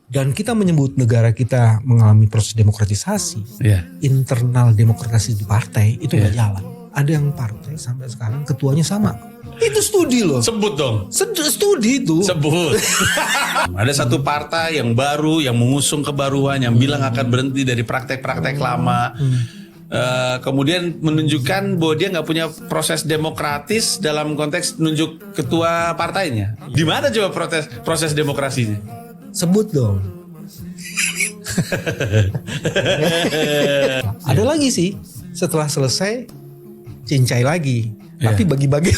Dan kita menyebut negara kita mengalami proses demokratisasi, internal demokrasi di partai itu nggak jalan. Ada yang partai sampai sekarang ketuanya sama. Itu studi loh. Sebut dong. Studi itu. Sebut. Ada satu partai yang baru, yang mengusung kebaruan, yang bilang akan berhenti dari praktek-praktek lama. Kemudian menunjukkan bahwa dia nggak punya proses demokratis dalam konteks nunjuk ketua partainya. Di mana coba proses demokrasinya? Sebut dong. Ada lagi sih, setelah selesai cincai lagi. Tapi bagi-bagi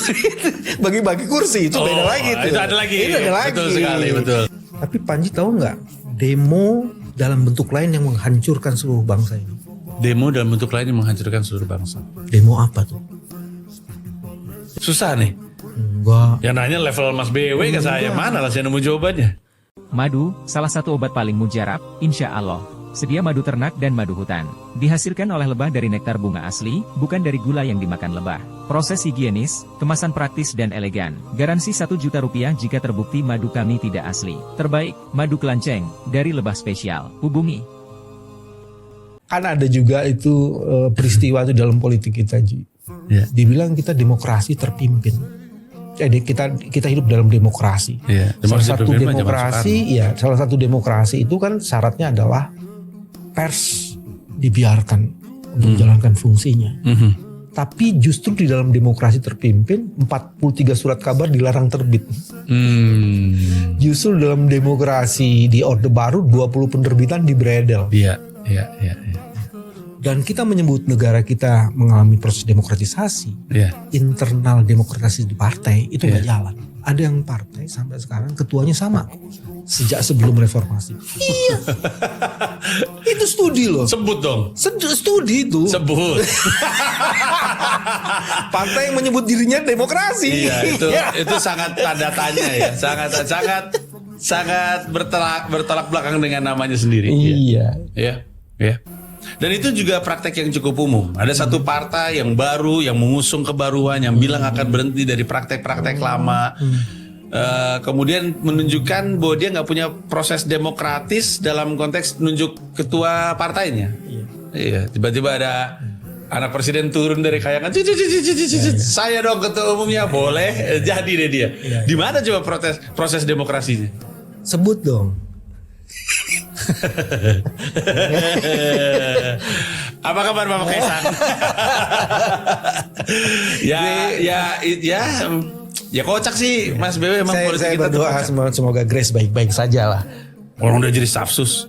kursi itu beda lagi tuh. Itu ada lagi. Betul sekali, betul. Tapi Panji tahu nggak, demo dalam bentuk lain yang menghancurkan seluruh bangsa ini? Demo dalam bentuk lain yang menghancurkan seluruh bangsa. Demo apa tuh? Susah nih. Enggak. Yang nanya level Mas BW ke saya, mana lah saya nemu jawabannya. Madu, salah satu obat paling mujarab, insya Allah. Sedia madu ternak dan madu hutan. Dihasilkan oleh lebah dari nektar bunga asli, bukan dari gula yang dimakan lebah. Proses higienis, kemasan praktis dan elegan. Garansi 1 juta rupiah jika terbukti madu kami tidak asli. Terbaik, madu kelanceng, dari lebah spesial. Hubungi. Kan ada juga itu peristiwa itu dalam politik kita, Ji. Dibilang kita demokrasi terpimpin. Jadi kita hidup dalam demokrasi. Salah satu demokrasi itu kan syaratnya adalah pers dibiarkan untuk menjalankan fungsinya. Tapi justru di dalam demokrasi terpimpin 43 surat kabar dilarang terbit. Justru dalam demokrasi di Orde Baru 20 penerbitan dibredel. Iya. Dan kita menyebut negara kita mengalami proses demokratisasi, internal demokrasi di partai itu nggak jalan. Ada yang partai sampai sekarang ketuanya sama sejak sebelum reformasi. Iya, itu studi loh. Sebut dong. Studi itu. Sebut. Partai yang menyebut dirinya demokrasi. Iya, itu sangat tanda tanya ya, sangat bertolak belakang dengan namanya sendiri. Iya. Dan itu juga praktek yang cukup umum. Ada satu partai yang baru, yang mengusung kebaruan, yang bilang akan berhenti dari praktek-praktek lama. Kemudian menunjukkan bahwa dia nggak punya proses demokratis dalam konteks nunjuk ketua partainya. Iya, tiba-tiba ada anak presiden turun dari kayangan, saya dong ketua umumnya, boleh, jadi deh dia. Di mana coba proses demokrasinya? Sebut dong. Apa kabar Bapak Kaisang? Ya kocak sih Mas BW emang politik saya kita berdoa semoga Grace baik-baik saja lah. Orang udah jadi stafsus.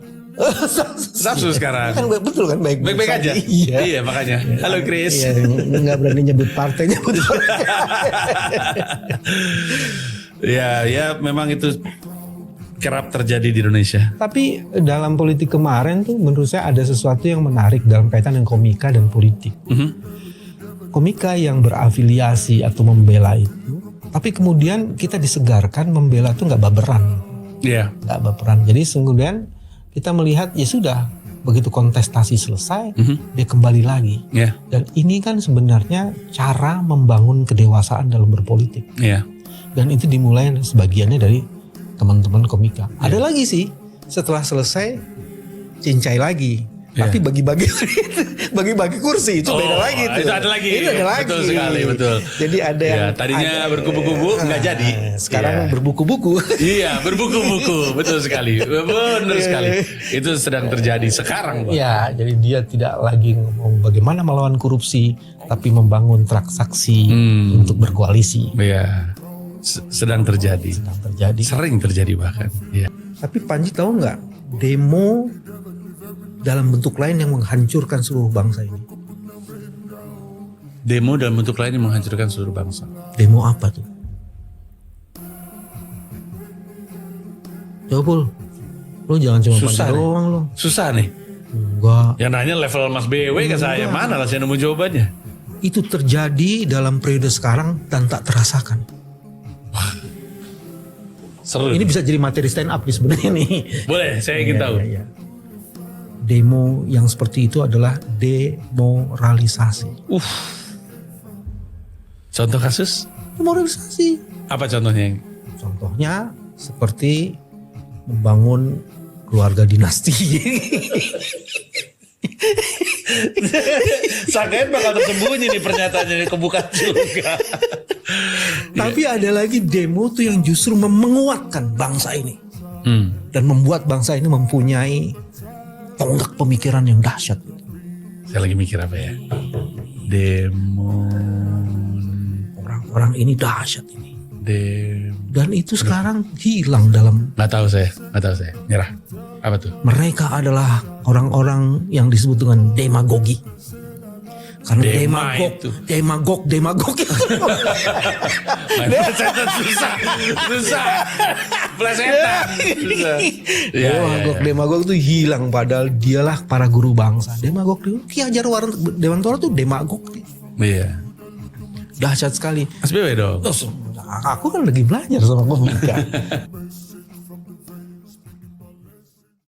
Stafsus sekarang. Kan betul kan baik-baik aja. Iya makanya. Halo Grace. Iya, nggak berani nyebut partai, nyebut Ya memang itu kerap terjadi di Indonesia. Tapi dalam politik kemarin tuh menurut saya ada sesuatu yang menarik dalam kaitan dengan komika dan politik. Komika yang berafiliasi atau membela itu, tapi kemudian kita disegarkan membela tuh nggak baperan. Nggak baperan. Jadi kemudian kita melihat ya sudah, begitu kontestasi selesai, dia kembali lagi. Dan ini kan sebenarnya cara membangun kedewasaan dalam berpolitik. Dan itu dimulai sebagiannya dari teman-teman komika. Ada lagi sih, setelah selesai cincai lagi. Tapi bagi-bagi kursi itu beda lagi tuh. Itu ada lagi. Betul sekali, betul. Jadi ada yang tadinya berkubu-kubu nggak jadi. Sekarang berbuku-buku. Iya, berbuku-buku. Betul sekali. Benar sekali. Itu sedang terjadi sekarang, Bang. Iya, jadi dia tidak lagi ngomong bagaimana melawan korupsi, tapi membangun transaksi untuk berkoalisi. Iya. Sedang terjadi. Sering terjadi bahkan. Tapi Panji tahu nggak, demo dalam bentuk lain yang menghancurkan seluruh bangsa ini? Demo dalam bentuk lain yang menghancurkan seluruh bangsa. Demo apa tuh? Coba Pul, lo jangan cuma Panji doang lo. Susah nih. Enggak. Yang nanya level Mas BW ke saya, mana lah saya nemu jawabannya. Itu terjadi dalam periode sekarang dan tak terasakan. Seru. Ini bisa jadi materi stand up nih sebenarnya nih. Boleh, saya ingin tahu. Demo yang seperti itu adalah demoralisasi. Contoh kasus? Demoralisasi. Apa contohnya? Contohnya seperti membangun keluarga dinasti. Sangkain bakal tersembunyi nih pernyataannya ini, kebuka juga. Tapi ada lagi demo tuh yang justru menguatkan bangsa ini. Dan membuat bangsa ini mempunyai tonggak pemikiran yang dahsyat. Saya lagi mikir apa ya? Demo. Orang-orang ini dahsyat ini. Dan itu sekarang hilang dalam. Nggak tahu saya. Nyerah. Apa tuh? Mereka adalah orang-orang yang disebut dengan demagogi. Karena demagog. Plesetan susah. Plesetan susah. Demagog itu hilang, padahal dialah para guru bangsa. Demagog itu Ki Hajar Dewantara tuh demagog. Iya. Dahsyat sekali. SBW dong. Terus, aku kan lagi belajar sama komika.